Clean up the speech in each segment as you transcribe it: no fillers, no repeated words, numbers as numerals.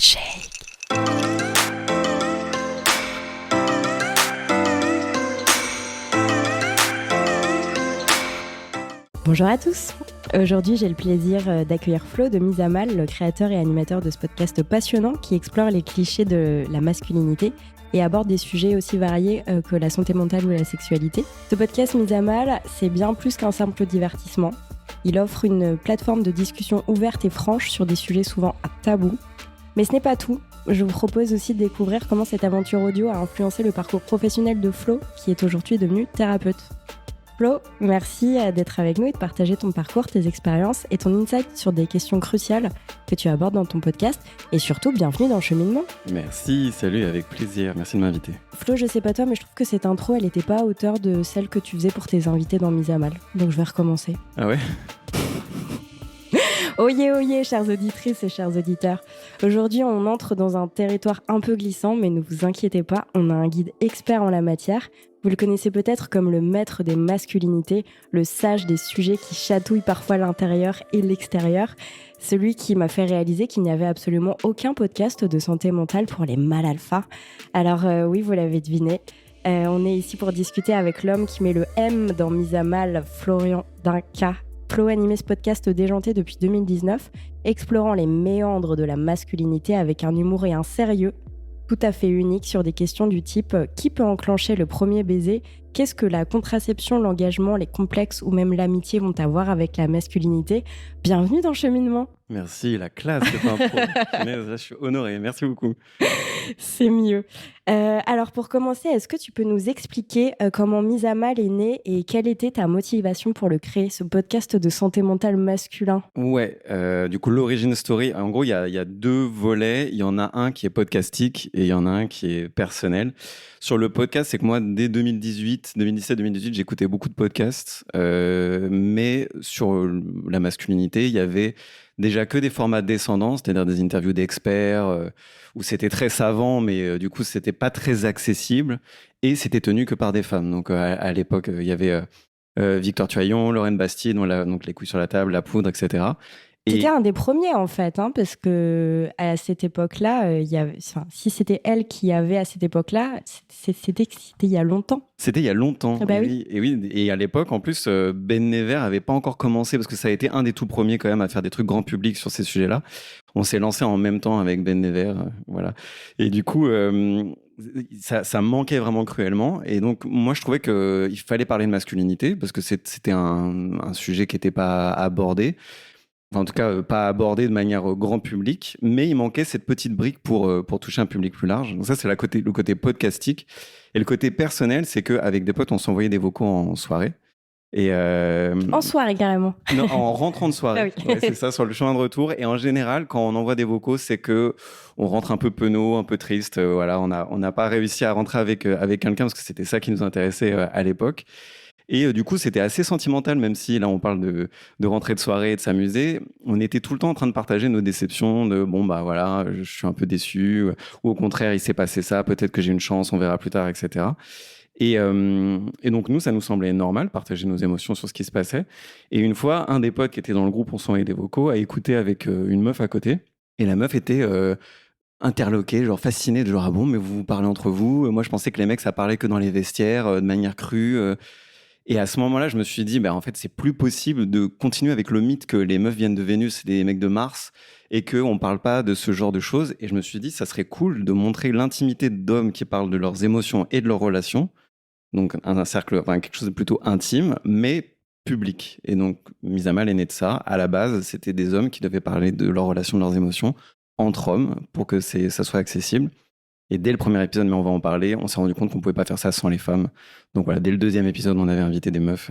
Shake. Bonjour à tous. Aujourd'hui, j'ai le plaisir d'accueillir Flo de Mise à Mal, le créateur et animateur de ce podcast passionnant qui explore les clichés de la masculinité et aborde des sujets aussi variés que la santé mentale ou la sexualité. Ce podcast Mise à Mal, c'est bien plus qu'un simple divertissement. Il offre une plateforme de discussion ouverte et franche sur des sujets souvent tabous. Mais ce n'est pas tout. Je vous propose aussi de découvrir comment cette aventure audio a influencé le parcours professionnel de Flo, qui est aujourd'hui devenu thérapeute. Flo, merci d'être avec nous et de partager ton parcours, tes expériences et ton insight sur des questions cruciales que tu abordes dans ton podcast. Et surtout, bienvenue dans le cheminement. Merci, salut, avec plaisir. Merci de m'inviter. Flo, je sais pas toi, mais je trouve que cette intro, elle n'était pas à hauteur de celle que tu faisais pour tes invités dans Mise à Mal. Donc je vais recommencer. Ah ouais? Oyez, oyez, chères auditrices et chers auditeurs. Aujourd'hui, on entre dans un territoire un peu glissant, mais ne vous inquiétez pas, on a un guide expert en la matière. Vous le connaissez peut-être comme le maître des masculinités, le sage des sujets qui chatouillent parfois l'intérieur et l'extérieur, celui qui m'a fait réaliser qu'il n'y avait absolument aucun podcast de santé mentale pour les mâles alpha. Alors oui, vous l'avez deviné, on est ici pour discuter avec l'homme qui met le M dans Mise à Mal, Florian Dinka. Flo animait ce podcast déjanté depuis 2019, explorant les méandres de la masculinité avec un humour et un sérieux tout à fait unique sur des questions du type « Qui peut enclencher le premier baiser ? Qu'est-ce que la contraception, l'engagement, les complexes ou même l'amitié vont avoir avec la masculinité ?» Bienvenue dans Cheminement. Merci, la classe, c'est pas un pro. Je suis honoré, merci beaucoup. C'est mieux. Alors pour commencer, est-ce que tu peux nous expliquer comment Mise à Mal est née et quelle était ta motivation pour le créer, ce podcast de santé mentale masculin ? Ouais, du coup l'origin story, en gros il y a deux volets, il y en a un qui est podcastique et il y en a un qui est personnel. Sur le podcast, c'est que moi dès 2017-2018, j'écoutais beaucoup de podcasts, mais sur la masculinité, il y avait déjà que des formats descendants, c'est-à-dire des interviews d'experts, où c'était très savant, mais du coup, c'était pas très accessible, et c'était tenu que par des femmes. Donc, à l'époque, il y avait Victor Tuaillon, Lorraine Bastide, donc Les couilles sur la table, La poudre, etc. C'était un des premiers, en fait, parce que à cette époque-là, si c'était elle qui avait à cette époque-là, c'était il y a longtemps. C'était il y a longtemps, ah bah oui. Et à l'époque, en plus, Ben Never avait pas encore commencé, parce que ça a été un des tout premiers quand même à faire des trucs grand public sur ces sujets-là. On s'est lancé en même temps avec Ben Never, voilà. Et du coup, ça manquait vraiment cruellement. Et donc, moi, je trouvais qu'il fallait parler de masculinité, parce que c'était un sujet qui n'était pas abordé. Enfin, en tout cas, pas abordé de manière grand public, mais il manquait cette petite brique pour toucher un public plus large. Donc ça, c'est le côté podcastique. Et le côté personnel, c'est qu'avec des potes, on s'envoyait des vocaux en soirée. Et en soirée, carrément. Non, en rentrant de soirée. Ah oui. Ouais, c'est ça, sur le chemin de retour. Et en général, quand on envoie des vocaux, c'est que on rentre un peu penaud, un peu triste. Voilà, on n'a pas réussi à rentrer avec quelqu'un, parce que c'était ça qui nous intéressait à l'époque. Et du coup, c'était assez sentimental, même si là, on parle de rentrer de soirée et de s'amuser. On était tout le temps en train de partager nos déceptions, de bon, bah voilà, je suis un peu déçu, ou au contraire, il s'est passé ça, peut-être que j'ai une chance, on verra plus tard, etc. Et donc, nous, ça nous semblait normal de partager nos émotions sur ce qui se passait. Et une fois, un des potes qui était dans le groupe, on s'envoyait des vocaux, a écouté avec une meuf à côté. Et la meuf était interloquée, genre fascinée, de genre, ah bon, mais vous parlez entre vous? Moi, je pensais que les mecs, ça parlait que dans les vestiaires, de manière crue. Et à ce moment-là, je me suis dit, en fait, c'est plus possible de continuer avec le mythe que les meufs viennent de Vénus et les mecs de Mars et qu'on ne parle pas de ce genre de choses. Et je me suis dit, ça serait cool de montrer l'intimité d'hommes qui parlent de leurs émotions et de leurs relations. Donc, un cercle, quelque chose de plutôt intime, mais public. Et donc, Mise à Mal est né de ça. À la base, c'était des hommes qui devaient parler de leurs relations, de leurs émotions entre hommes pour que ça soit accessible. Et dès le premier épisode, mais on va en parler, on s'est rendu compte qu'on pouvait pas faire ça sans les femmes. Donc voilà, dès le deuxième épisode, on avait invité des meufs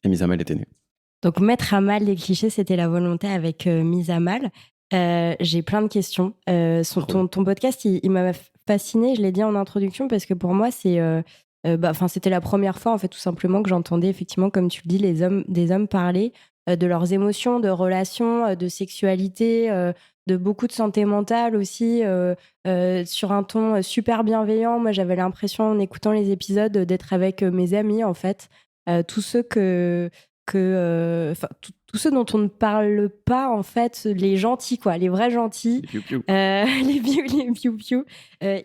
et Mise à Mal était née. Donc mettre à mal les clichés, c'était la volonté avec Mise à Mal. J'ai plein de questions. Ton podcast, il m'a fascinée, je l'ai dit en introduction, parce que pour moi, c'était la première fois, en fait, tout simplement, que j'entendais effectivement, comme tu le dis, des hommes parler de leurs émotions, de relations, de sexualité, de beaucoup de santé mentale aussi, sur un ton super bienveillant. Moi, j'avais l'impression, en écoutant les épisodes, d'être avec mes amis, en fait. Tous ceux que, tous ceux dont on ne parle pas, en fait, les gentils, quoi, les vrais gentils, Les piou-piou. les piou-piou,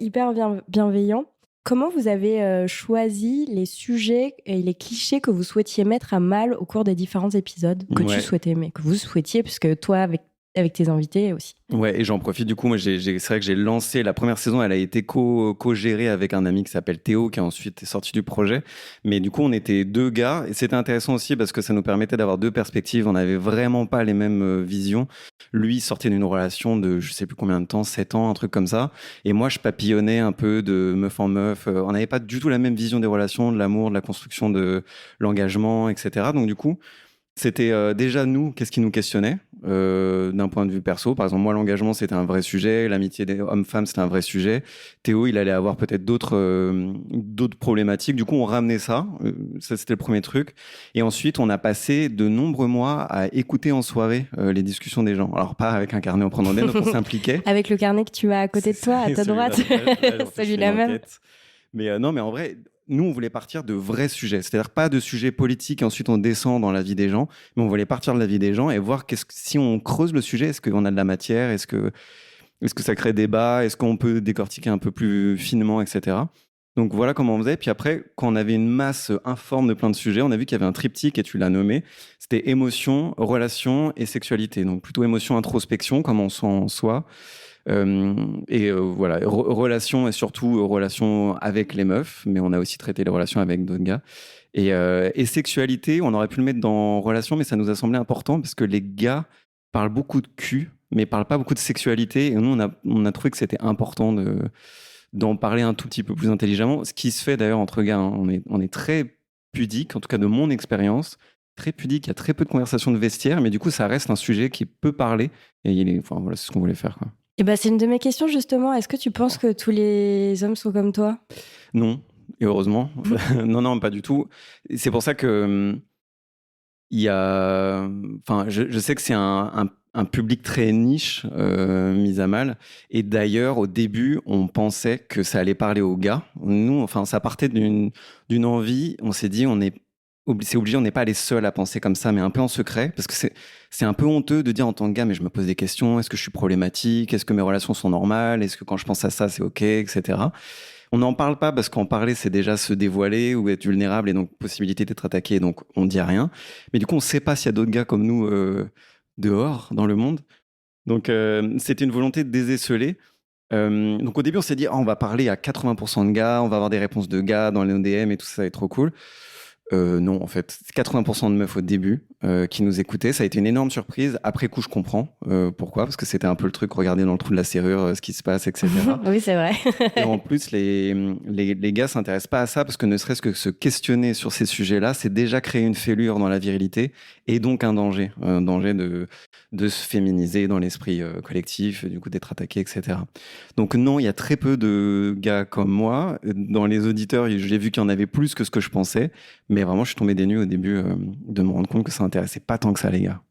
hyper bienveillants. Comment vous avez choisi les sujets et les clichés que vous souhaitiez mettre à mal au cours des différents épisodes que tu Ouais. souhaitais, mais que vous souhaitiez, puisque toi, avec tes invités aussi. Ouais, et j'en profite du coup, moi c'est vrai que j'ai lancé la première saison, elle a été co-gérée avec un ami qui s'appelle Théo, qui a ensuite est sorti du projet. Mais du coup, on était deux gars, et c'était intéressant aussi parce que ça nous permettait d'avoir deux perspectives. On n'avait vraiment pas les mêmes visions. Lui sortait d'une relation de je sais plus combien de temps, 7 ans, un truc comme ça. Et moi, je papillonnais un peu de meuf en meuf. On n'avait pas du tout la même vision des relations, de l'amour, de la construction de l'engagement, etc. Donc du coup, c'était déjà nous, qu'est-ce qui nous questionnait d'un point de vue perso. Par exemple, moi, l'engagement, c'était un vrai sujet. L'amitié des hommes-femmes, c'était un vrai sujet. Théo, il allait avoir peut-être d'autres problématiques. Du coup, on ramenait ça. Ça, c'était le premier truc. Et ensuite, on a passé de nombreux mois à écouter en soirée les discussions des gens. Alors, pas avec un carnet en prenant des notes, on s'impliquait. Avec le carnet que tu as à côté de toi, à ta droite, celui-là même. Mais non, mais en vrai, nous, on voulait partir de vrais sujets. C'est-à-dire pas de sujets politiques et ensuite on descend dans la vie des gens, mais on voulait partir de la vie des gens et voir si on creuse le sujet, est-ce qu'on a de la matière, est-ce que ça crée débat, est-ce qu'on peut décortiquer un peu plus finement, etc. Donc voilà comment on faisait. Puis après, quand on avait une masse informe de plein de sujets, on a vu qu'il y avait un triptyque et tu l'as nommé. C'était émotion, relation et sexualité. Donc plutôt émotion, introspection, comment on sent en soi. Voilà, relations et surtout relations avec les meufs, mais on a aussi traité les relations avec d'autres gars. Et sexualité, on aurait pu le mettre dans relations, mais ça nous a semblé important parce que les gars parlent beaucoup de cul, mais parlent pas beaucoup de sexualité. Et nous, on a trouvé que c'était important d'en parler un tout petit peu plus intelligemment. Ce qui se fait d'ailleurs entre gars, hein. On est très pudique, en tout cas de mon expérience, très pudique. Il y a très peu de conversations de vestiaire, mais du coup, ça reste un sujet qui peut parler. Enfin, voilà, c'est ce qu'on voulait faire, quoi. Et bah, c'est une de mes questions justement. Est-ce que tu penses que tous les hommes sont comme toi? Non, et heureusement. Non, non, pas du tout. C'est pour ça que il y a. Enfin, je sais que c'est un public très niche, mis à mal. Et d'ailleurs, au début, on pensait que ça allait parler aux gars. Nous, enfin, ça partait d'une envie. On s'est dit, c'est obligé, on n'est pas les seuls à penser comme ça, mais un peu en secret, parce que c'est un peu honteux de dire en tant que gars, mais je me pose des questions. Est-ce que je suis problématique? Est-ce que mes relations sont normales? Est-ce que quand je pense à ça, c'est OK, etc. On n'en parle pas parce qu'en parler, c'est déjà se dévoiler ou être vulnérable et donc possibilité d'être attaqué, donc on dit rien. Mais du coup, on ne sait pas s'il y a d'autres gars comme nous dehors, dans le monde. Donc, c'était une volonté de déceler. Donc, au début, on s'est dit, on va parler à 80% de gars, on va avoir des réponses de gars dans les ODM et tout ça, ça va être trop cool. Non, en fait, 80% de meufs au début qui nous écoutaient. Ça a été une énorme surprise. Après coup, je comprends pourquoi, parce que c'était un peu le truc, regarder dans le trou de la serrure ce qui se passe, etc. Oui, c'est vrai. Et en plus, les gars s'intéressent pas à ça, parce que ne serait-ce que se questionner sur ces sujets-là, c'est déjà créer une fêlure dans la virilité et donc un danger de se féminiser dans l'esprit collectif, du coup d'être attaqué, etc. Donc non, il y a très peu de gars comme moi. Dans les auditeurs, j'ai vu qu'il y en avait plus que ce que je pensais. Mais vraiment, je suis tombé des nues au début de me rendre compte que ça intéressait pas tant que ça, les gars.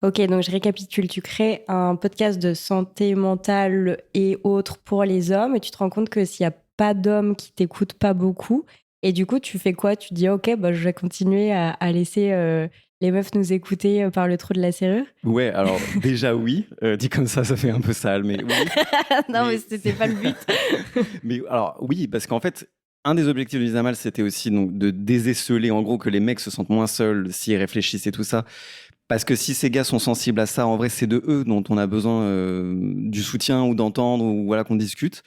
Ok, donc je récapitule. Tu crées un podcast de santé mentale et autres pour les hommes et tu te rends compte que s'il n'y a pas d'hommes qui t'écoutent pas beaucoup, et du coup, tu fais quoi? Tu te dis, ok, bah, je vais continuer à laisser les meufs nous écouter par le trou de la serrure? Ouais, alors déjà oui. Dit comme ça fait un peu sale, mais oui. Non, mais c'était pas le but. Mais alors oui, parce qu'en fait, un des objectifs de Lisamal, c'était aussi donc de désesceler, en gros, que les mecs se sentent moins seuls s'ils réfléchissent et tout ça. Parce que si ces gars sont sensibles à ça, en vrai, c'est de eux dont on a besoin du soutien ou d'entendre ou voilà qu'on discute.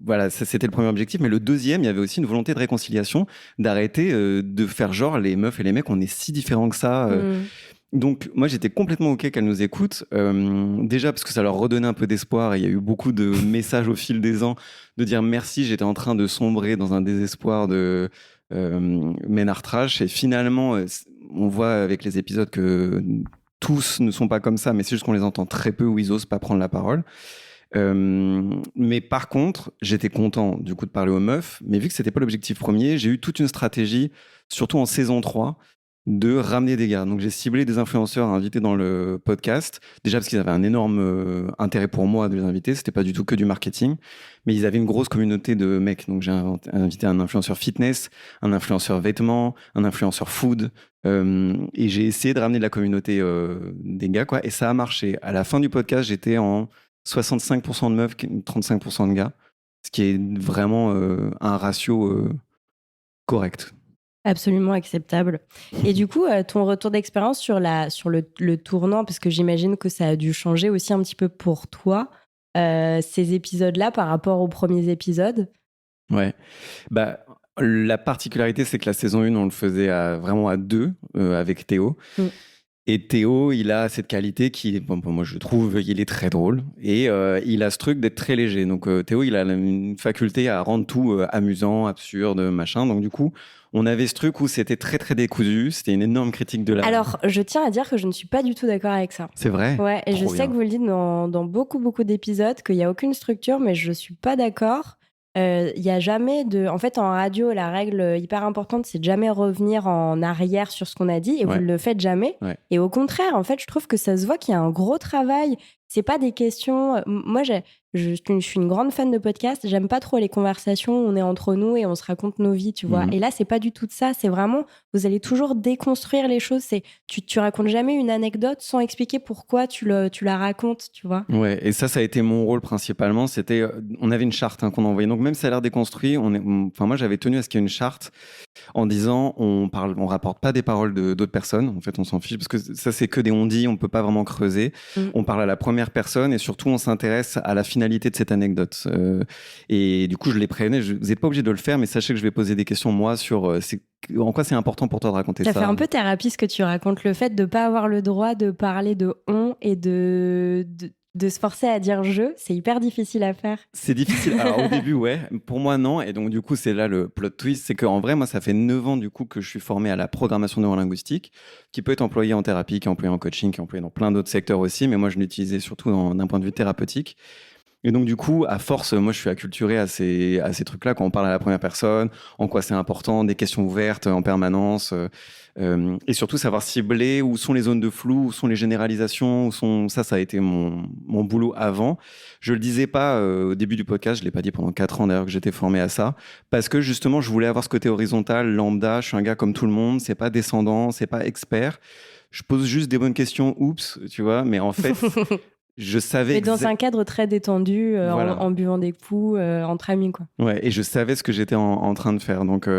Voilà, ça, c'était le premier objectif. Mais le deuxième, il y avait aussi une volonté de réconciliation, d'arrêter de faire genre les meufs et les mecs, on est si différents que ça. Donc moi, j'étais complètement OK qu'elles nous écoutent. Déjà parce que ça leur redonnait un peu d'espoir. Et il y a eu beaucoup de messages au fil des ans de dire merci, j'étais en train de sombrer dans un désespoir de Ménard Trash. Et finalement, on voit avec les épisodes que tous ne sont pas comme ça, mais c'est juste qu'on les entend très peu ou ils osent pas prendre la parole. Mais par contre, j'étais content du coup de parler aux meufs, mais vu que c'était pas l'objectif premier, j'ai eu toute une stratégie, surtout en saison 3, de ramener des gars. Donc j'ai ciblé des influenceurs à inviter dans le podcast, déjà parce qu'ils avaient un énorme intérêt pour moi de les inviter, c'était pas du tout que du marketing, mais ils avaient une grosse communauté de mecs. Donc j'ai invité un influenceur fitness, un influenceur vêtements, un influenceur food, et j'ai essayé de ramener de la communauté des gars, quoi, et ça a marché. À la fin du podcast, j'étais en 65% de meufs, 35% de gars, ce qui est vraiment un ratio correct. Absolument acceptable. Et du coup, ton retour d'expérience sur le tournant, parce que j'imagine que ça a dû changer aussi un petit peu pour toi, ces épisodes-là par rapport aux premiers épisodes. Ouais. Bah, la particularité, c'est que la saison 1, on le faisait vraiment à deux, avec Théo. Mm. Et Théo, il a cette qualité qui, bon, moi je trouve, il est très drôle. Et il a ce truc d'être très léger. Donc Théo, il a une faculté à rendre tout amusant, absurde, machin. Donc du coup, on avait ce truc où c'était très très décousu. C'était une énorme critique de la... Alors, je tiens à dire que je ne suis pas du tout d'accord avec ça. C'est vrai? Ouais, et je Trop sais bien. que vous le dites dans beaucoup, beaucoup d'épisodes, qu'il n'y a aucune structure, mais je ne suis pas d'accord. Il y a jamais de... En fait, en radio, la règle hyper importante, c'est de jamais revenir en arrière sur ce qu'on a dit, et vous Ouais. ne le faites jamais. Ouais. Et au contraire, en fait, je trouve que ça se voit qu'il y a un gros travail. C'est pas des questions... Moi, je suis une grande fan de podcasts. J'aime pas trop les conversations où on est entre nous et on se raconte nos vies, tu vois. Mhm. Et là, c'est pas du tout de ça. C'est vraiment... Vous allez toujours déconstruire les choses. Tu racontes jamais une anecdote sans expliquer pourquoi tu la racontes, tu vois. Ouais, et ça a été mon rôle principalement. C'était, on avait une charte qu'on envoyait. Donc même si ça a l'air déconstruit, enfin moi j'avais tenu à ce qu'il y ait une charte en disant on rapporte pas des paroles d'autres personnes. En fait, on s'en fiche parce que ça c'est que des on-dit, on peut pas vraiment creuser. Mm. On parle à la première personne et surtout on s'intéresse à la finalité de cette anecdote. Et du coup, je les prévenais. Vous n'êtes pas obligé de le faire, mais sachez que je vais poser des questions moi sur en quoi c'est important pour toi de raconter ça. Ça fait un peu thérapie ce que tu racontes, le fait de ne pas avoir le droit de parler de on et de se forcer à dire je, c'est hyper difficile à faire. C'est difficile. Alors, au début, ouais. Pour moi, non. Et donc, du coup, c'est là le plot twist. C'est qu'en vrai, moi, ça fait 9 ans, du coup, que je suis formé à la programmation neurolinguistique, qui peut être employée en thérapie, qui est employée en coaching, qui est employée dans plein d'autres secteurs aussi. Mais moi, je l'utilisais surtout d'un point de vue thérapeutique. Et donc, du coup, à force, moi, je suis acculturé à ces trucs-là, quand on parle à la première personne, en quoi c'est important, des questions ouvertes en permanence, et surtout savoir cibler où sont les zones de flou, où sont les généralisations, ça a été mon boulot avant. Je le disais pas au début du podcast, je l'ai pas dit pendant 4 ans d'ailleurs que j'étais formé à ça, parce que justement, je voulais avoir ce côté horizontal, lambda, je suis un gars comme tout le monde, c'est pas descendant, c'est pas expert. Je pose juste des bonnes questions, oups, tu vois, mais en fait... Je savais Mais dans un cadre très détendu, Voilà. en buvant des coups, entre amis, quoi. Ouais, et je savais ce que j'étais en train de faire. Donc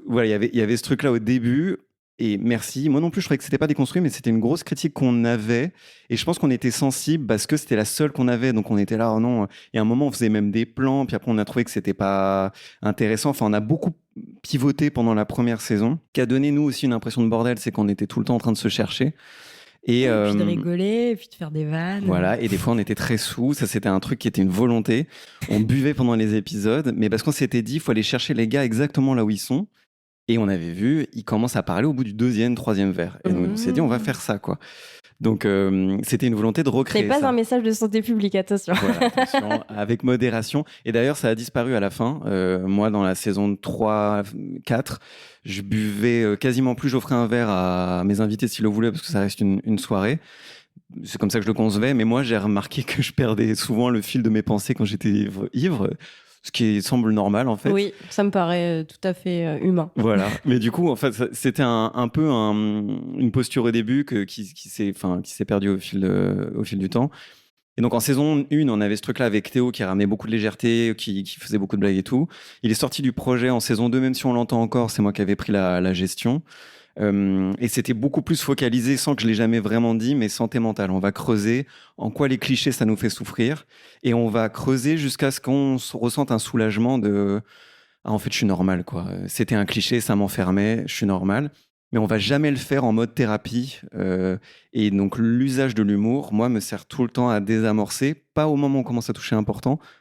voilà, il y avait ce truc-là au début. Et merci. Moi non plus, je croyais que c'était pas déconstruit, mais c'était une grosse critique qu'on avait. Et je pense qu'on était sensible parce que c'était la seule qu'on avait. Donc on était là, oh non. Et à un moment, on faisait même des plans. Puis après, on a trouvé que c'était pas intéressant. Enfin, on a beaucoup pivoté pendant la première saison, qui a donné nous aussi une impression de bordel, c'est qu'on était tout le temps en train de se chercher. Et puis de rigoler, et puis de faire des vannes. Voilà, et des fois on était très sous, ça c'était un truc qui était une volonté. On buvait pendant les épisodes, mais parce qu'on s'était dit, il faut aller chercher les gars exactement là où ils sont. Et on avait vu, ils commencent à parler au bout du 2e, 3e verre. Et donc on s'est dit, on va faire ça, quoi. Donc c'était une volonté de recréer ça. C'est pas ça. un message de santé publique, attention. Voilà, attention, avec modération. Et d'ailleurs, ça a disparu à la fin. Moi, dans la saison 3, 4, je buvais quasiment plus. J'offrais un verre à mes invités s'ils le voulaient, parce que ça reste une soirée. C'est comme ça que je le concevais. Mais moi, j'ai remarqué que je perdais souvent le fil de mes pensées quand j'étais ivre. Ce qui semble normal, en fait. Oui, ça me paraît tout à fait humain. Voilà. Mais du coup, en fait, c'était un peu une posture au début qui s'est perdue au fil du temps. Et donc en saison 1, on avait ce truc-là avec Théo qui ramenait beaucoup de légèreté, qui faisait beaucoup de blagues et tout. Il est sorti du projet en saison 2, même si on l'entend encore, c'est moi qui avais pris la gestion. Et c'était beaucoup plus focalisé, sans que je l'ai jamais vraiment dit, mais santé mentale. On va creuser en quoi les clichés, ça nous fait souffrir. Et on va creuser jusqu'à ce qu'on ressente un soulagement de « Ah, en fait, je suis normal, quoi. C'était un cliché, ça m'enfermait, je suis normal. » Mais on va jamais le faire en mode thérapie. Et donc, l'usage de l'humour, moi, me sert tout le temps à désamorcer. Pas au moment où on commence à toucher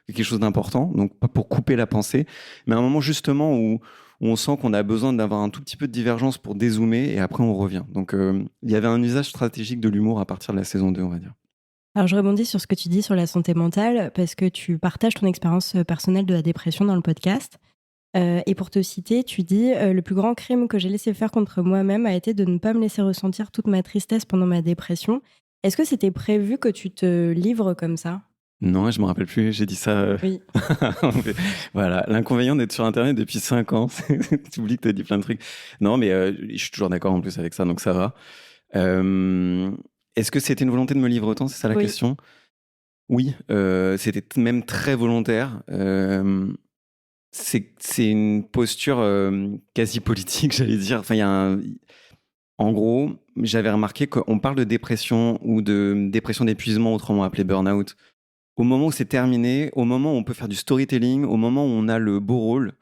quelque chose d'important, donc pas pour couper la pensée, mais à un moment justement où on sent qu'on a besoin d'avoir un tout petit peu de divergence pour dézoomer et après on revient. Donc, il y avait un usage stratégique de l'humour à partir de la saison 2, on va dire. Alors, je rebondis sur ce que tu dis sur la santé mentale parce que tu partages ton expérience personnelle de la dépression dans le podcast. Et pour te citer, tu dis le plus grand crime que j'ai laissé faire contre moi-même a été de ne pas me laisser ressentir toute ma tristesse pendant ma dépression. Est-ce que c'était prévu que tu te livres comme ça? Non, je me rappelle plus, j'ai dit ça. Oui. Voilà, l'inconvénient d'être sur Internet depuis 5 ans, tu oublies que tu as dit plein de trucs. Non, mais je suis toujours d'accord en plus avec ça, donc ça va. Est-ce que c'était une volonté de me livrer autant, c'est ça la Oui. question? Oui, c'était même très volontaire. C'est une posture quasi politique, j'allais dire. Enfin, en gros, j'avais remarqué qu'on parle de dépression ou de dépression d'épuisement, autrement appelé burn-out. Au moment où c'est terminé, au moment où on peut faire du storytelling, au moment où on a le beau rôle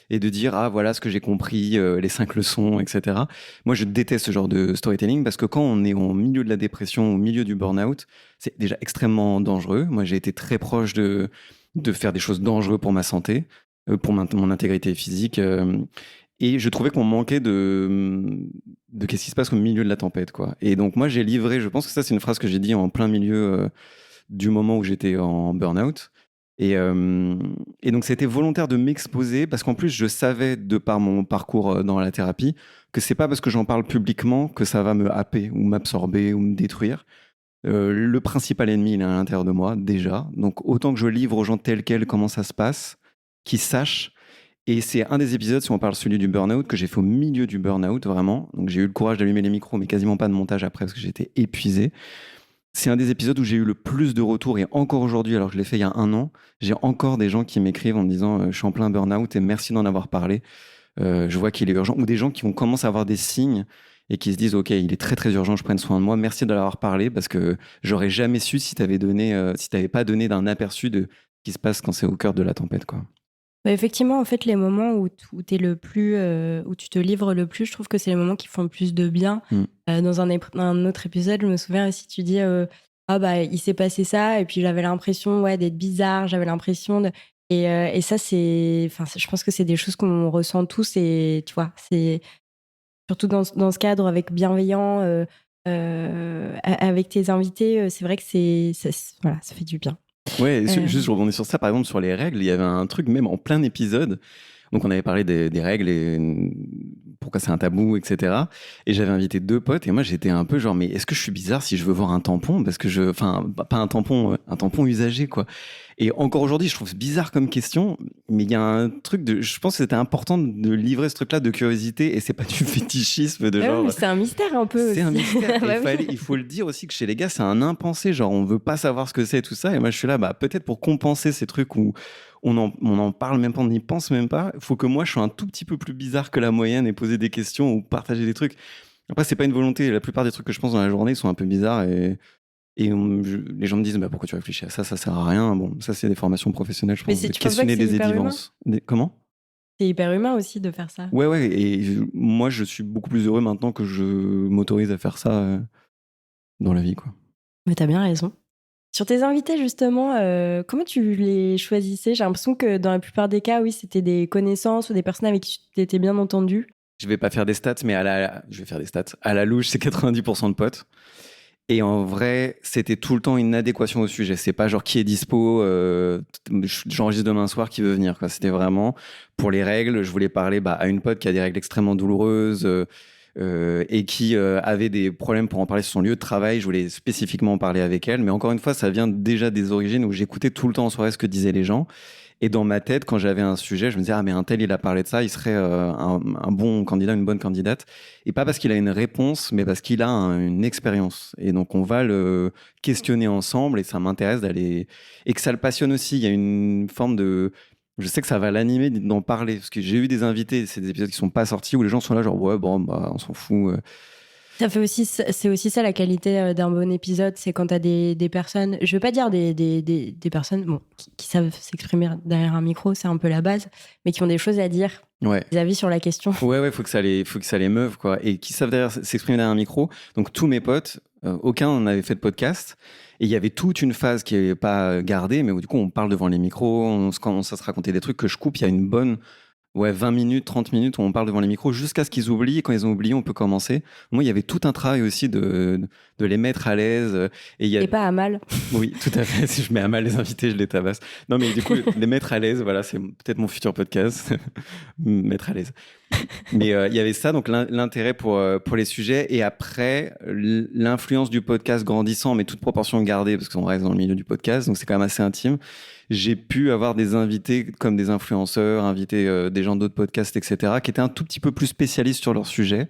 et de dire ah voilà ce que j'ai compris, les 5 leçons, etc. Moi, je déteste ce genre de storytelling parce que quand on est au milieu de la dépression, au milieu du burn-out, c'est déjà extrêmement dangereux. Moi, j'ai été très proche de faire des choses dangereuses pour ma santé, pour mon intégrité physique. Et je trouvais qu'on manquait de qu'est-ce qui se passe au milieu de la tempête, quoi. Et donc, moi, j'ai livré, je pense que ça, c'est une phrase que j'ai dit en plein milieu du moment où j'étais en burn-out. Et donc, c'était volontaire de m'exposer parce qu'en plus, je savais, de par mon parcours dans la thérapie, que c'est pas parce que j'en parle publiquement que ça va me happer ou m'absorber ou me détruire. Le principal ennemi, il est à l'intérieur de moi, déjà. Donc, autant que je livre aux gens tel quel comment ça se passe, qu'ils sachent. Et c'est un des épisodes, si on parle celui du burn-out, que j'ai fait au milieu du burn-out, vraiment. Donc, j'ai eu le courage d'allumer les micros, mais quasiment pas de montage après parce que j'étais épuisé. C'est un des épisodes où j'ai eu le plus de retours et encore aujourd'hui, alors que je l'ai fait il y a 1 an, j'ai encore des gens qui m'écrivent en me disant je suis en plein burn-out et merci d'en avoir parlé. Je vois qu'il est urgent. Ou des gens qui ont commencé à avoir des signes et qui se disent ok, il est très très urgent, je prenne soin de moi. Merci de l'avoir parlé parce que j'aurais jamais su si tu avais donné, si t'avais pas donné d'un aperçu de ce qui se passe quand c'est au cœur de la tempête, quoi. Bah, effectivement, en fait, les moments où t'es le plus, où tu te livres le plus, je trouve que c'est les moments qui font le plus de bien. Mm. Dans un autre épisode, je me souviens aussi, tu dis ah bah il s'est passé ça et puis j'avais l'impression d'être bizarre, j'avais l'impression de et ça je pense que c'est des choses qu'on ressent tous et tu vois, c'est surtout dans ce cadre avec bienveillant avec tes invités, c'est vrai que voilà, ça fait du bien. Ouais, juste je rebondis sur ça, par exemple sur les règles, il y avait un truc même en plein épisode. Donc on avait parlé des règles et pourquoi c'est un tabou, etc. Et j'avais invité 2 potes et moi j'étais un peu genre mais est-ce que je suis bizarre si je veux voir un tampon parce que enfin pas un tampon usagé, quoi. Et encore aujourd'hui je trouve c'est bizarre comme question, mais il y a un truc je pense que c'était important de livrer ce truc-là de curiosité et c'est pas du fétichisme de genre. Oui, c'est un mystère un peu. C'est un mystère. Bah oui. Il faut le dire aussi que chez les gars c'est un impensé, genre on veut pas savoir ce que c'est tout ça et moi je suis là peut-être pour compenser ces trucs où on en parle même pas, on n'y pense même pas. Il faut que moi, je sois un tout petit peu plus bizarre que la moyenne et poser des questions ou partager des trucs. Après, c'est pas une volonté. La plupart des trucs que je pense dans la journée sont un peu bizarres et les gens me disent pourquoi tu réfléchis à ça, ça sert à rien. Bon, ça, c'est des formations professionnelles, je Mais pense, de tu penses pas que questionner c'est des hyper humain? évidences. Comment? C'est hyper humain aussi de faire ça. Ouais. Et moi, je suis beaucoup plus heureux maintenant que je m'autorise à faire ça dans la vie, quoi. Mais t'as bien raison. Sur tes invités, justement, comment tu les choisissais? J'ai l'impression que dans la plupart des cas, oui, c'était des connaissances ou des personnes avec qui tu t'étais bien entendu. Je vais pas faire des stats, mais je vais faire des stats. À la louche, c'est 90% de potes. Et en vrai, c'était tout le temps une adéquation au sujet. C'est pas genre qui est dispo, j'enregistre demain soir, qui veut venir, quoi. C'était vraiment pour les règles. Je voulais parler à une pote qui a des règles extrêmement douloureuses et qui avait des problèmes pour en parler sur son lieu de travail. Je voulais spécifiquement en parler avec elle. Mais encore une fois, ça vient déjà des origines où j'écoutais tout le temps en soirée ce que disaient les gens. Et dans ma tête, quand j'avais un sujet, je me disais, ah, mais un tel, il a parlé de ça, il serait un bon candidat, une bonne candidate. Et pas parce qu'il a une réponse, mais parce qu'il a une expérience. Et donc, on va le questionner ensemble et ça m'intéresse d'aller. Et que ça le passionne aussi. Il y a une forme de. Je sais que ça va l'animer d'en parler. Parce que j'ai eu des invités, c'est des épisodes qui sont pas sortis où les gens sont là, genre, ouais, bon, on s'en fout. C'est aussi ça la qualité d'un bon épisode, c'est quand t'as des personnes, je veux pas dire des personnes qui savent s'exprimer derrière un micro, c'est un peu la base, mais qui ont des choses à dire, Ouais. des avis sur la question. Ouais, faut que ça les meuve, quoi. Et qui savent s'exprimer derrière un micro. Donc, tous mes potes, aucun n'avait fait de podcast. Et il y avait toute une phase qui n'est pas gardée, mais où du coup, on parle devant les micros, on commence à se raconter des trucs que je coupe. Il y a une bonne 20 minutes, 30 minutes où on parle devant les micros jusqu'à ce qu'ils oublient. Et quand ils ont oublié, on peut commencer. Moi, il y avait tout un travail aussi de de les mettre à l'aise. Et, Et pas à mal. Oui, tout à fait. Si je mets à mal les invités, je les tabasse. Non, mais du coup, les mettre à l'aise, voilà, c'est peut-être mon futur podcast. Mettre à l'aise. Mais il y avait ça, donc l'intérêt pour les sujets. Et après, l'influence du podcast grandissant, mais toute proportion gardée, parce qu'on reste dans le milieu du podcast, donc c'est quand même assez intime. J'ai pu avoir des invités comme des influenceurs, inviter des gens d'autres podcasts, etc., qui étaient un tout petit peu plus spécialistes sur leur sujet.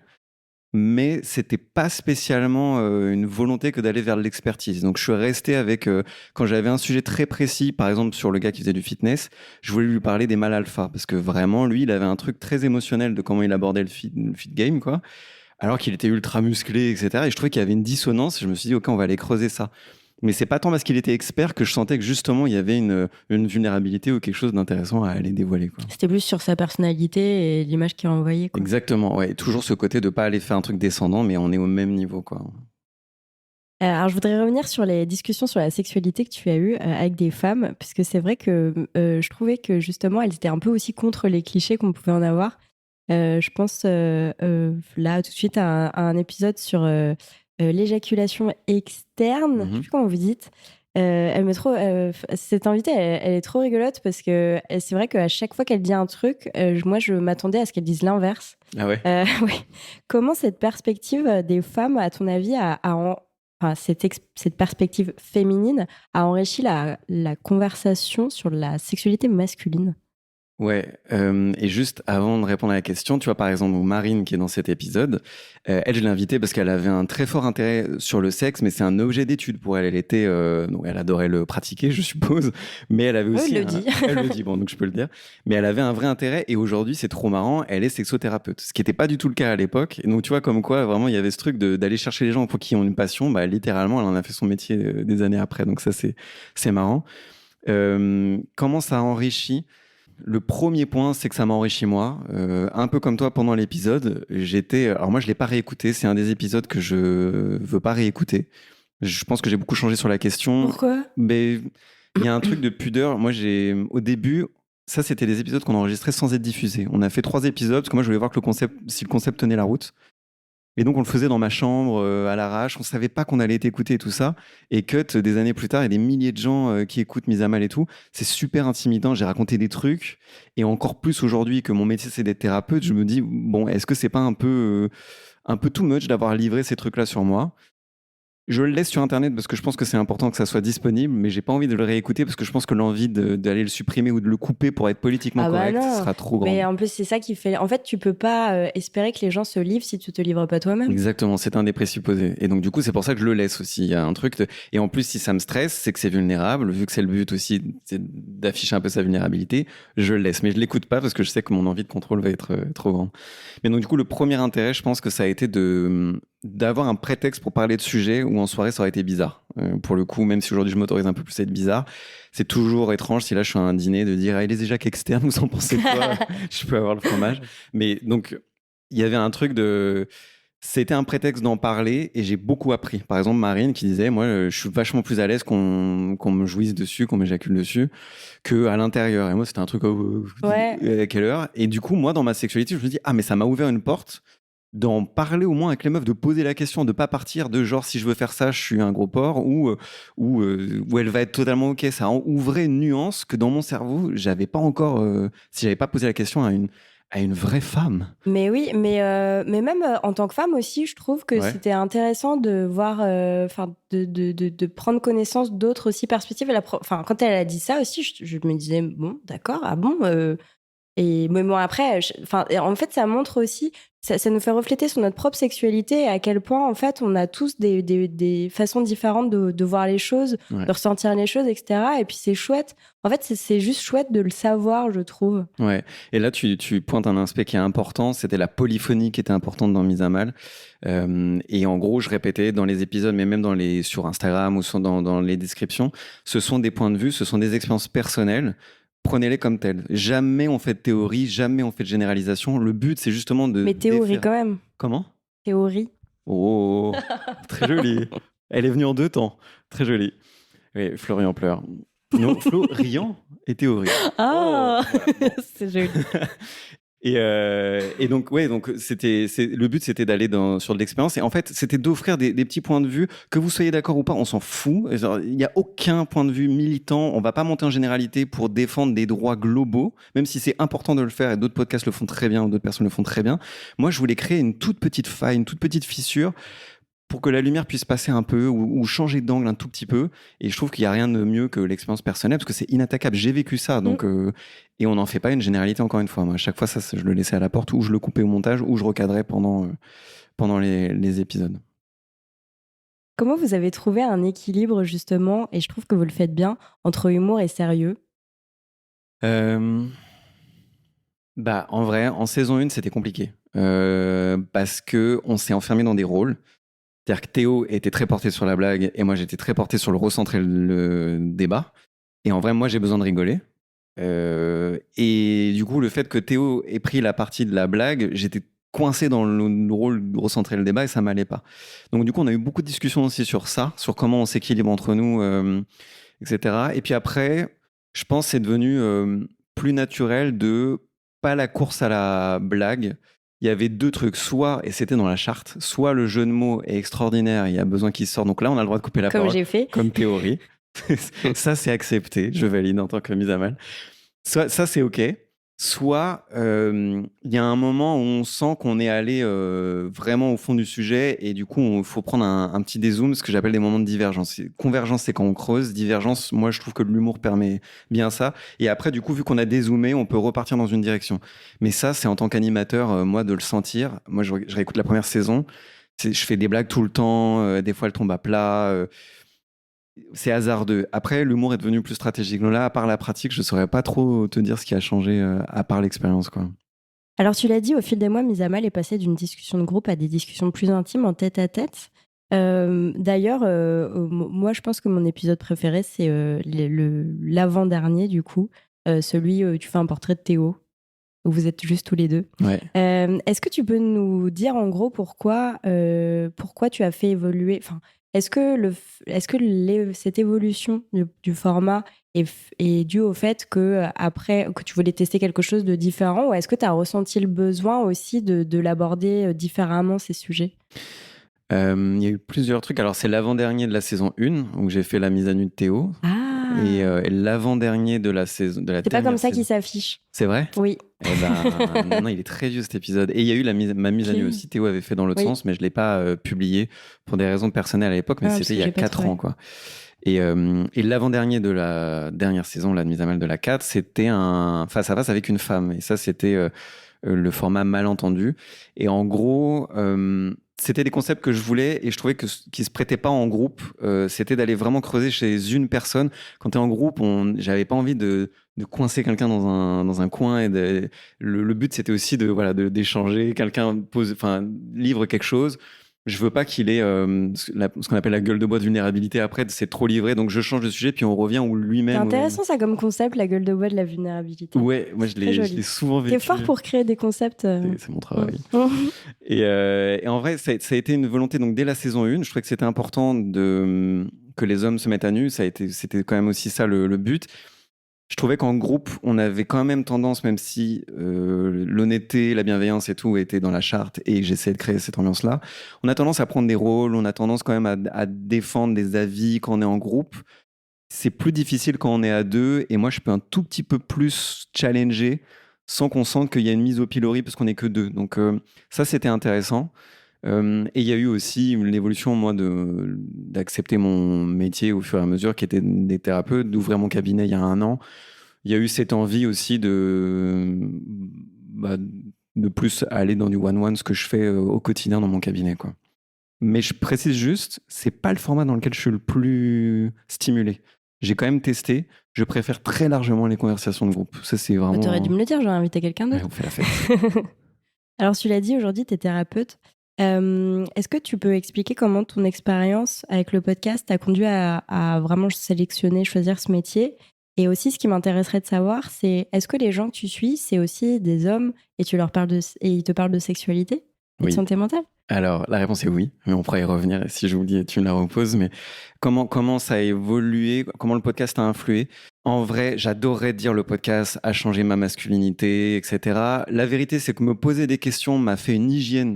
Mais c'était pas spécialement une volonté que d'aller vers l'expertise. Donc je suis resté avec, quand j'avais un sujet très précis, par exemple sur le gars qui faisait du fitness, je voulais lui parler des mâles alpha, parce que vraiment, lui, il avait un truc très émotionnel de comment il abordait le fit game, quoi, alors qu'il était ultra musclé, etc. Et je trouvais qu'il y avait une dissonance, et je me suis dit, ok, on va aller creuser ça. Mais c'est pas tant parce qu'il était expert que je sentais que justement il y avait une vulnérabilité ou quelque chose d'intéressant à aller dévoiler, quoi. C'était plus sur sa personnalité et l'image qu'il a envoyée, quoi. Exactement, ouais. Toujours ce côté de pas aller faire un truc descendant, mais on est au même niveau, quoi. Alors, je voudrais revenir sur les discussions sur la sexualité que tu as eues avec des femmes, puisque c'est vrai que je trouvais que justement, elles étaient un peu aussi contre les clichés qu'on pouvait en avoir. Je pense là tout de suite à un épisode sur l'éjaculation externe, je ne sais plus comment vous dites. Cette invitée, elle est trop rigolote parce que c'est vrai qu'à chaque fois qu'elle dit un truc, moi je m'attendais à ce qu'elle dise l'inverse. Ah ouais. Oui. Comment cette perspective des femmes, à ton avis, cette perspective féminine a enrichi la conversation sur la sexualité masculine? Ouais, et juste avant de répondre à la question, tu vois, par exemple, Marine qui est dans cet épisode, elle, je l'ai invitée parce qu'elle avait un très fort intérêt sur le sexe, mais c'est un objet d'étude pour elle. Elle était, donc elle adorait le pratiquer, je suppose, mais elle avait aussi. Elle le dit. Elle le dit, bon, donc je peux le dire. Mais elle avait un vrai intérêt, et aujourd'hui, c'est trop marrant, elle est sexothérapeute, ce qui n'était pas du tout le cas à l'époque. Et donc, tu vois, comme quoi, vraiment, il y avait ce truc d'aller chercher les gens pour qui ont une passion. Bah, littéralement, elle en a fait son métier des années après. Donc, ça, c'est marrant. Comment ça enrichit? Le premier point, c'est que ça m'a enrichi moi. Un peu comme toi pendant l'épisode, alors moi je l'ai pas réécouté, c'est un des épisodes que je veux pas réécouter. Je pense que j'ai beaucoup changé sur la question. Pourquoi? Mais il y a un truc de pudeur. Moi au début, ça c'était des épisodes qu'on enregistrait sans être diffusés. On a fait 3 épisodes parce que moi je voulais voir si le concept tenait la route. Et donc on le faisait dans ma chambre, à l'arrache, on savait pas qu'on allait être écouté et tout ça. Et cut, des années plus tard, il y a des milliers de gens qui écoutent Mise à Mal et tout. C'est super intimidant, j'ai raconté des trucs. Et encore plus aujourd'hui que mon métier c'est d'être thérapeute, je me dis, bon, est-ce que c'est pas un peu too much d'avoir livré ces trucs-là sur moi? Je le laisse sur Internet parce que je pense que c'est important que ça soit disponible, mais j'ai pas envie de le réécouter parce que je pense que l'envie d'aller le supprimer ou de le couper pour être politiquement correct sera trop grande. Mais en plus, c'est ça qui fait. En fait, tu peux pas espérer que les gens se livrent si tu te livres pas toi-même. Exactement, c'est un des présupposés. Et donc, du coup, c'est pour ça que je le laisse aussi. Il y a un truc. Et en plus, si ça me stresse, c'est que c'est vulnérable. Vu que c'est le but aussi, c'est d'afficher un peu sa vulnérabilité, je le laisse. Mais je l'écoute pas parce que je sais que mon envie de contrôle va être trop grande. Mais donc, du coup, le premier intérêt, je pense que ça a été d'avoir un prétexte pour parler de sujets où en soirée ça aurait été bizarre. Pour le coup, même si aujourd'hui je m'autorise un peu plus à être bizarre, c'est toujours étrange si là je suis à un dîner de dire les éjacs externes, vous en pensez quoi? Je peux avoir le fromage. Mais donc, il y avait un truc c'était un prétexte d'en parler et j'ai beaucoup appris. Par exemple, Marine qui disait, moi, je suis vachement plus à l'aise qu'on me jouisse dessus, qu'on m'éjacule dessus, qu'à l'intérieur. Et moi, c'était un truc, à quelle heure? Et du coup, moi, dans ma sexualité, je me dis, mais ça m'a ouvert une porte d'en parler au moins avec les meufs, de poser la question, de pas partir de genre si je veux faire ça, je suis un gros porc, ou elle va être totalement ok. Ça ouvrait une nuance que dans mon cerveau, j'avais pas encore, si j'avais pas posé la question à une vraie femme. Mais oui, mais même en tant que femme aussi, je trouve que c'était intéressant de voir, de prendre connaissance d'autres aussi perspectives. Quand elle a dit ça aussi, je me disais, bon, d'accord, ah bon et mais bon, après, en fait, ça montre aussi, ça nous fait refléter sur notre propre sexualité et à quel point, en fait, on a tous des façons différentes de voir les choses, de ressentir les choses, etc. Et puis, c'est chouette. En fait, c'est juste chouette de le savoir, je trouve. Ouais. Et là, tu pointes un aspect qui est important. C'était la polyphonie qui était importante dans Mise à Mal. Et en gros, je répétais dans les épisodes, mais même sur Instagram ou dans les descriptions, ce sont des points de vue, ce sont des expériences personnelles. Prenez-les comme telles. Jamais on fait de théorie, jamais on fait de généralisation. Le but, c'est justement de... Mais théorie quand même. Comment? Théorie. Oh, très joli. Elle est venue en 2 temps. Très joli. Oui, Florian pleure. Non, Flo riant et théorie. Ah, voilà. C'est joli. Et donc, ouais, donc le but, c'était d'aller sur de l'expérience. Et en fait, c'était d'offrir des petits points de vue, que vous soyez d'accord ou pas, on s'en fout. Il n'y a aucun point de vue militant. On va pas monter en généralité pour défendre des droits globaux, même si c'est important de le faire et d'autres podcasts le font très bien, ou d'autres personnes le font très bien. Moi, je voulais créer une toute petite faille, une toute petite fissure pour que la lumière puisse passer un peu ou changer d'angle un tout petit peu. Et je trouve qu'il n'y a rien de mieux que l'expérience personnelle parce que c'est inattaquable. J'ai vécu ça. Donc, et on n'en fait pas une généralité encore une fois. Moi, à chaque fois, ça, je le laissais à la porte ou je le coupais au montage ou je recadrais pendant les épisodes. Comment vous avez trouvé un équilibre justement, et je trouve que vous le faites bien, entre humour et sérieux? En vrai, en saison 1, c'était compliqué. Parce qu'on s'est enfermé dans des rôles. C'est-à-dire que Théo était très porté sur la blague et moi j'étais très porté sur le recentrer le débat. Et en vrai, moi j'ai besoin de rigoler. Et du coup, le fait que Théo ait pris la partie de la blague, j'étais coincé dans le rôle de recentrer le débat et ça m'allait pas. Donc du coup, on a eu beaucoup de discussions aussi sur ça, sur comment on s'équilibre entre nous, etc. Et puis après, je pense que c'est devenu plus naturel de pas la course à la blague. Il y avait deux trucs, soit, et c'était dans la charte, soit le jeu de mots est extraordinaire, il y a besoin qu'il sorte. Donc là, on a le droit de couper la Comme parole, j'ai fait. comme théorie. Ça, c'est accepté, je valide en tant que mise à mal. Soit, ça, c'est OK. Soit, il y a un moment où on sent qu'on est allé vraiment au fond du sujet et du coup, il faut prendre un petit dézoom, ce que j'appelle des moments de divergence. Convergence, c'est quand on creuse. Divergence, moi, je trouve que l'humour permet bien ça. Et après, du coup, vu qu'on a dézoomé, on peut repartir dans une direction. Mais ça, c'est en tant qu'animateur, moi, de le sentir. Moi, je réécoute la première saison. Je fais des blagues tout le temps. Des fois, elles tombent à plat. C'est hasardeux. Après, l'humour est devenu plus stratégique. Donc là, à part la pratique, je ne saurais pas trop te dire ce qui a changé à part l'expérience, quoi. Alors tu l'as dit, au fil des mois, Mise à Mal est passée d'une discussion de groupe à des discussions plus intimes en tête-à-tête. D'ailleurs, moi, je pense que mon épisode préféré, c'est l'avant-dernier, du coup, celui où tu fais un portrait de Théo, où vous êtes juste tous les deux. Ouais. Est-ce que tu peux nous dire en gros pourquoi tu as fait évoluer, enfin, est-ce que cette évolution du format est due au fait que après que tu voulais tester quelque chose de différent, ou est-ce que tu as ressenti le besoin aussi de l'aborder différemment, ces sujets? Il y a eu plusieurs trucs. Alors, c'est l'avant-dernier de la saison 1, où j'ai fait la mise à nu de Théo. Ah, Et l'avant-dernier de la saison. c'est pas comme ça qu'il s'affiche. C'est vrai? Oui. Eh ben, non, il est très vieux cet épisode. Et il y a eu ma mise à nu aussi. Théo avait fait dans l'autre sens, mais je ne l'ai pas publié pour des raisons personnelles à l'époque, mais c'était il y a 4 ans, quoi. Et l'avant-dernier de la dernière saison, la mise à mal de la 4, c'était un face-à-face avec une femme. Et ça, c'était le format malentendu. Et en gros, c'était des concepts que je voulais et je trouvais qu'ils se prêtaient pas en groupe. C'était d'aller vraiment creuser chez une personne. Quand tu es en groupe, j'avais pas envie de coincer quelqu'un dans un coin. Et le but, c'était aussi d'échanger. Quelqu'un livre quelque chose. Je veux pas qu'il ait ce qu'on appelle la gueule de bois de vulnérabilité après, c'est trop livré, donc je change de sujet, puis on revient où lui-même... C'est intéressant ça comme concept, la gueule de bois de la vulnérabilité. Ouais, moi je l'ai souvent vécu. T'es fort pour créer des concepts. C'est mon travail. Et en vrai, ça a été une volonté, donc dès la saison 1, je trouvais que c'était important que les hommes se mettent à nu, c'était quand même aussi ça le but. Je trouvais qu'en groupe, on avait quand même tendance, même si l'honnêteté, la bienveillance et tout étaient dans la charte et j'essayais de créer cette ambiance-là, on a tendance à prendre des rôles, on a tendance quand même à défendre des avis quand on est en groupe. C'est plus difficile quand on est à deux et moi, je peux un tout petit peu plus challenger sans qu'on sente qu'il y a une mise au pilori parce qu'on n'est que deux. Donc ça, c'était intéressant. Et il y a eu aussi l'évolution, moi, d'accepter mon métier au fur et à mesure, qui était des thérapeutes, d'ouvrir mon cabinet il y a 1 an. Il y a eu cette envie aussi de plus aller dans du one-one, ce que je fais au quotidien dans mon cabinet, quoi. Mais je précise juste, c'est pas le format dans lequel je suis le plus stimulé. J'ai quand même testé. Je préfère très largement les conversations de groupe. Ça, c'est vraiment... T'aurais dû me le dire, j'aurais invité quelqu'un d'autre. Ouais, on fait la fête. Alors, tu l'as dit, aujourd'hui, tu es thérapeute. Est-ce que tu peux expliquer comment ton expérience avec le podcast t'a conduit à vraiment sélectionner, choisir ce métier? Et aussi, ce qui m'intéresserait de savoir, c'est est-ce que les gens que tu suis, c'est aussi des hommes et ils te parlent de sexualité et de santé mentale? Alors, la réponse est oui, mais on pourra y revenir. Si je vous le dis, tu me la reposes. Mais comment ça a évolué, comment le podcast a influé? En vrai, j'adorerais dire le podcast a changé ma masculinité, etc. La vérité, c'est que me poser des questions m'a fait une hygiène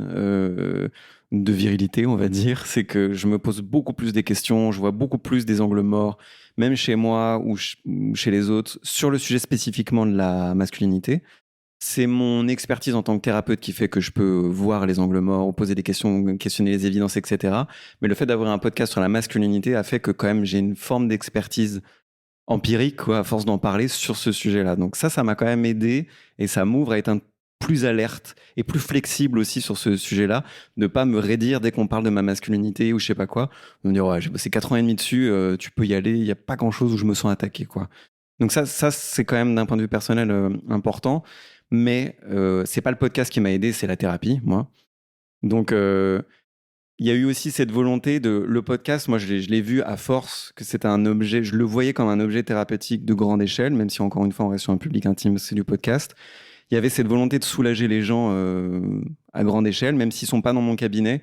de virilité, on va dire. C'est que je me pose beaucoup plus des questions, je vois beaucoup plus des angles morts, même chez moi ou chez les autres, sur le sujet spécifiquement de la masculinité. C'est mon expertise en tant que thérapeute qui fait que je peux voir les angles morts, poser des questions, questionner les évidences, etc. Mais le fait d'avoir un podcast sur la masculinité a fait que quand même j'ai une forme d'expertise empirique, quoi, à force d'en parler sur ce sujet-là. Donc ça m'a quand même aidé et ça m'ouvre à être plus alerte et plus flexible aussi sur ce sujet-là, de pas me raidir dès qu'on parle de ma masculinité ou je sais pas quoi. De me dire, ouais, j'ai bossé 4 ans et demi dessus, tu peux y aller, il n'y a pas grand-chose où je me sens attaqué, quoi. Donc ça c'est quand même d'un point de vue personnel important, mais c'est pas le podcast qui m'a aidé, c'est la thérapie, moi. Donc il y a eu aussi cette volonté de le podcast. Moi, je l'ai vu à force que c'était un objet. Je le voyais comme un objet thérapeutique de grande échelle, même si encore une fois on reste sur un public intime, c'est du podcast. Il y avait cette volonté de soulager les gens à grande échelle, même s'ils sont pas dans mon cabinet.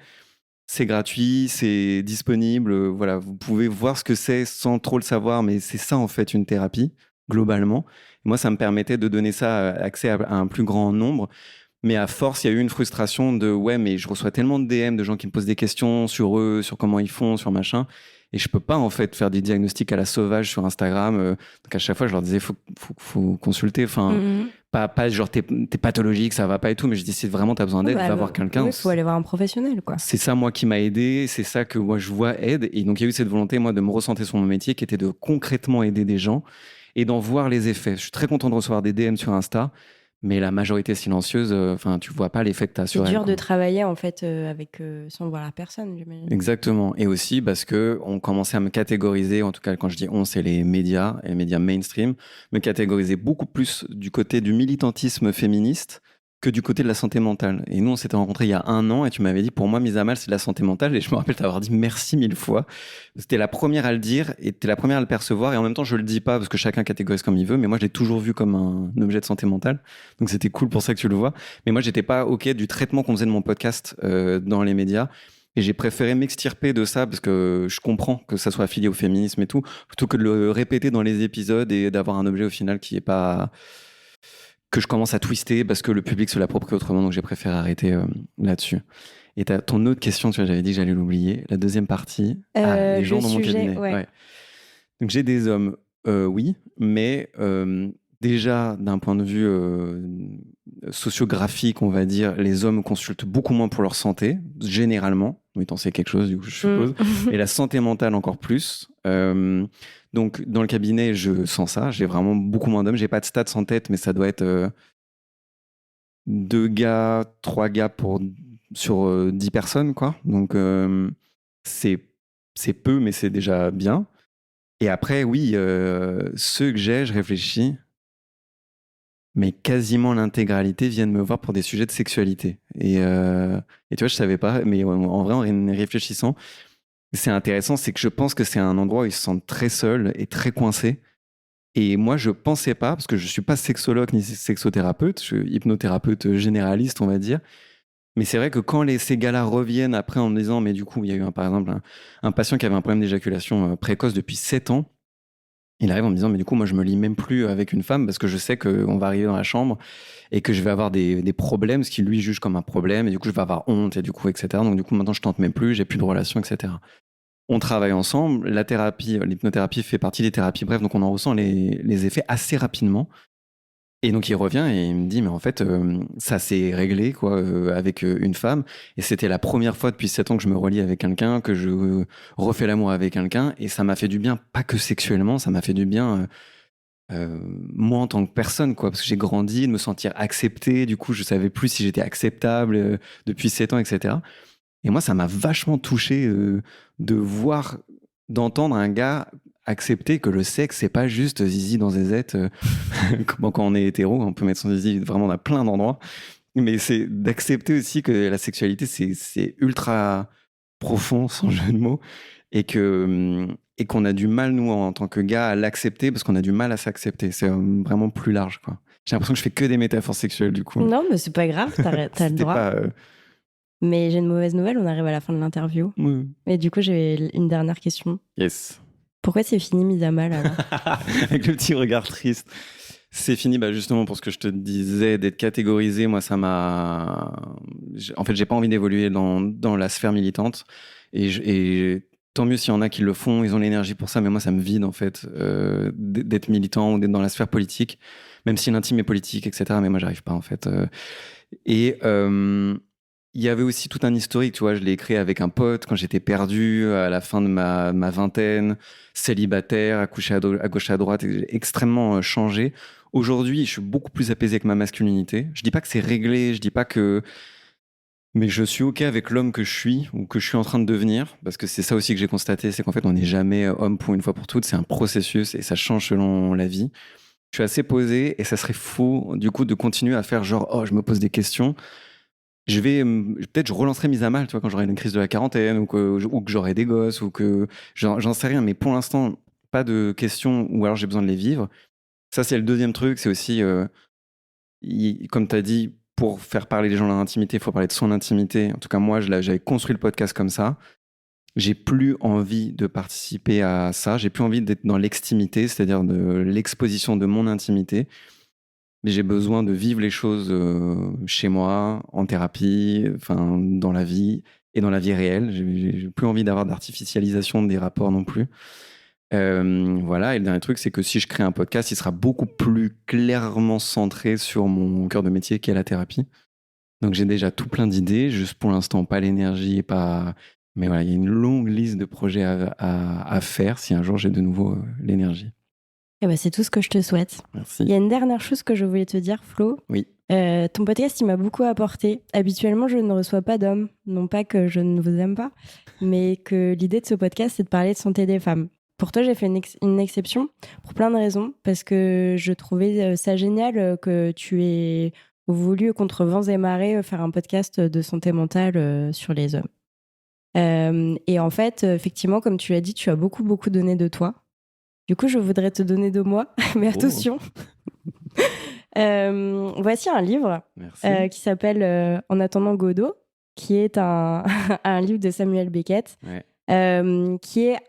C'est gratuit, c'est disponible. Voilà, vous pouvez voir ce que c'est sans trop le savoir, mais c'est ça en fait une thérapie globalement. Moi, ça me permettait de donner ça accès à un plus grand nombre. Mais à force, il y a eu une frustration de ouais, mais je reçois tellement de DM de gens qui me posent des questions sur eux, sur comment ils font, sur machin. Et je peux pas en fait faire des diagnostics à la sauvage sur Instagram. Donc à chaque fois, je leur disais faut consulter. Enfin, Mhm. pas genre t'es pathologique, ça va pas et tout. Mais je dis si vraiment t'as besoin d'aide, va voir quelqu'un. Il faut aller voir un professionnel, quoi. C'est ça moi qui m'a aidé. C'est ça que moi je vois aide. Et donc il y a eu cette volonté moi de me recentrer sur mon métier, qui était de concrètement aider des gens et d'en voir les effets. Je suis très content de recevoir des DM sur Insta. Mais la majorité silencieuse, enfin, tu vois pas l'effet que t'as sur C'est elle, dur quoi. de travailler en fait avec sans voir la personne, j'imagine. Exactement. Et aussi parce que on commençait à me catégoriser, en tout cas quand je dis on, c'est les médias et les médias mainstream, me catégoriser beaucoup plus du côté du militantisme féministe que du côté de la santé mentale. Et nous, on s'était rencontrés il y a 1 an et tu m'avais dit, pour moi, mise à mal, c'est de la santé mentale. Et je me rappelle t'avoir dit merci 1000 fois. C'était la première à le dire et t'es la première à le percevoir. Et en même temps, je le dis pas parce que chacun catégorise comme il veut, mais moi, je l'ai toujours vu comme un objet de santé mentale. Donc c'était cool pour ça que tu le vois. Mais moi, j'étais pas OK du traitement qu'on faisait de mon podcast dans les médias. Et j'ai préféré m'extirper de ça parce que je comprends que ça soit affilié au féminisme et tout, plutôt que de le répéter dans les épisodes et d'avoir un objet au final qui est pas que je commence à twister parce que le public se l'approprie autrement. Donc j'ai préféré arrêter là-dessus. Et ton autre question, tu vois, j'avais dit que j'allais l'oublier. La deuxième partie, les gens Le dans mon sujet, cabinet. ouais. Ouais. Donc j'ai des hommes, oui, mais déjà d'un point de vue sociographique, on va dire, les hommes consultent beaucoup moins pour leur santé, généralement. Oui, t'en sais quelque chose, du coup, je suppose. Et la santé mentale encore plus. Donc dans le cabinet, je sens ça. J'ai vraiment beaucoup moins d'hommes. J'ai pas de stats en tête, mais ça doit être 2 gars, 3 gars sur 10 personnes, quoi. Donc c'est peu, mais c'est déjà bien. Et après, oui, ceux que j'ai, je réfléchis, mais quasiment l'intégralité viennent me voir pour des sujets de sexualité. Et tu vois, je savais pas, mais en vrai, en réfléchissant, c'est intéressant, c'est que je pense que c'est un endroit où ils se sentent très seuls et très coincés. Et moi, je pensais pas, parce que je suis pas sexologue ni sexothérapeute, je suis hypnothérapeute généraliste, on va dire. Mais c'est vrai que quand ces gars-là reviennent après en me disant, mais du coup, il y a eu par exemple un patient qui avait un problème d'éjaculation précoce depuis 7 ans. Il arrive en me disant, mais du coup, moi, je me lie même plus avec une femme parce que je sais qu'on va arriver dans la chambre et que je vais avoir des problèmes, ce qu'il lui juge comme un problème, et du coup, je vais avoir honte, et du coup, etc. Donc, du coup, maintenant, je tente même plus, j'ai plus de relation, etc. On travaille ensemble, la thérapie, l'hypnothérapie fait partie des thérapies, bref, donc on en ressent les effets assez rapidement. Et donc il revient et il me dit, mais en fait, ça s'est réglé quoi, avec une femme. Et c'était la première fois depuis 7 ans que je me relie avec quelqu'un, que je refais l'amour avec quelqu'un. Et ça m'a fait du bien, pas que sexuellement, ça m'a fait du bien, moi en tant que personne, quoi, parce que j'ai grandi, de me sentir accepté. Du coup, je savais plus si j'étais acceptable depuis 7 ans, etc. Et moi, ça m'a vachement touché de voir, d'entendre un gars accepter que le sexe, c'est pas juste zizi dans zézette. Comme quand on est hétéro, on peut mettre son zizi vraiment à plein d'endroits. Mais c'est d'accepter aussi que la sexualité, c'est ultra profond, sans jeu de mots. Et qu'on a du mal, nous, en tant que gars, à l'accepter parce qu'on a du mal à s'accepter. C'est vraiment plus large, quoi. J'ai l'impression que je fais que des métaphores sexuelles, du coup. Non, mais c'est pas grave, t'as le C'était droit. pas. Mais j'ai une mauvaise nouvelle, on arrive à la fin de l'interview. Oui. Et du coup, j'ai une dernière question. Yes. Pourquoi c'est fini, mise à mal alors? Avec le petit regard triste. C'est fini, justement pour ce que je te disais, d'être catégorisé. Moi, ça m'a. En fait, j'ai pas envie d'évoluer dans la sphère militante. Et tant mieux s'il y en a qui le font, ils ont l'énergie pour ça. Mais moi, ça me vide, en fait, d'être militant ou d'être dans la sphère politique, même si l'intime est politique, etc. Mais moi, j'arrive pas, en fait. Et il y avait aussi tout un historique, tu vois. Je l'ai écrit avec un pote quand j'étais perdu, à la fin de ma vingtaine, célibataire, accouché à gauche, à droite, extrêmement changé. Aujourd'hui, je suis beaucoup plus apaisé avec ma masculinité. Je dis pas que c'est réglé, je dis pas que. Mais je suis OK avec l'homme que je suis ou que je suis en train de devenir, parce que c'est ça aussi que j'ai constaté, c'est qu'en fait, on n'est jamais homme pour une fois pour toutes. C'est un processus et ça change selon la vie. Je suis assez posé et ça serait faux, du coup, de continuer à faire genre, oh, je me pose des questions. Peut-être je relancerai mise à mal, tu vois, quand j'aurai une crise de la quarantaine ou que j'aurai des gosses ou que j'en sais rien. Mais pour l'instant, pas de questions ou alors j'ai besoin de les vivre. Ça, c'est le deuxième truc. C'est aussi, comme tu as dit, pour faire parler les gens de leur intimité, il faut parler de son intimité. En tout cas, moi, j'avais construit le podcast comme ça. J'ai plus envie de participer à ça. J'ai plus envie d'être dans l'extimité, c'est-à-dire de l'exposition de mon intimité. Mais j'ai besoin de vivre les choses chez moi, en thérapie, enfin, dans la vie et dans la vie réelle. J'ai plus envie d'avoir d'artificialisation des rapports non plus. Voilà, et le dernier truc, c'est que si je crée un podcast, il sera beaucoup plus clairement centré sur mon cœur de métier qui est la thérapie. Donc j'ai déjà tout plein d'idées, juste pour l'instant pas l'énergie et pas... Mais voilà, il y a une longue liste de projets à faire si un jour j'ai de nouveau l'énergie. Eh ben, c'est tout ce que je te souhaite. Merci. Il y a une dernière chose que je voulais te dire, Flo. Oui. Ton podcast, il m'a beaucoup apporté. Habituellement, je ne reçois pas d'hommes. Non pas que je ne vous aime pas, mais que l'idée de ce podcast, c'est de parler de santé des femmes. Pour toi, j'ai fait une exception pour plein de raisons, parce que je trouvais ça génial que tu aies voulu, contre vents et marées, faire un podcast de santé mentale sur les hommes. Et en fait, effectivement, comme tu l'as dit, tu as beaucoup, beaucoup donné de toi. Du coup, je voudrais te donner de moi, mais attention. Voici un livre qui s'appelle En attendant Godot, qui est un livre de Samuel Beckett, qui est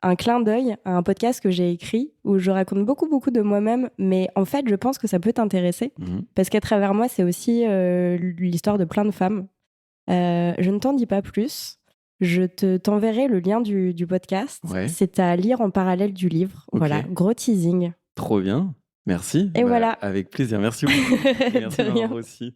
un clin d'œil à un podcast que j'ai écrit où je raconte beaucoup, beaucoup de moi-même, mais en fait, je pense que ça peut t'intéresser, parce qu'à travers moi, c'est aussi l'histoire de plein de femmes. Je ne t'en dis pas plus. Je t'enverrai le lien du podcast. Ouais. C'est à lire en parallèle du livre. Okay. Voilà, gros teasing. Trop bien. Merci. Et voilà. Avec plaisir. Merci beaucoup. Merci d'avoir aussi.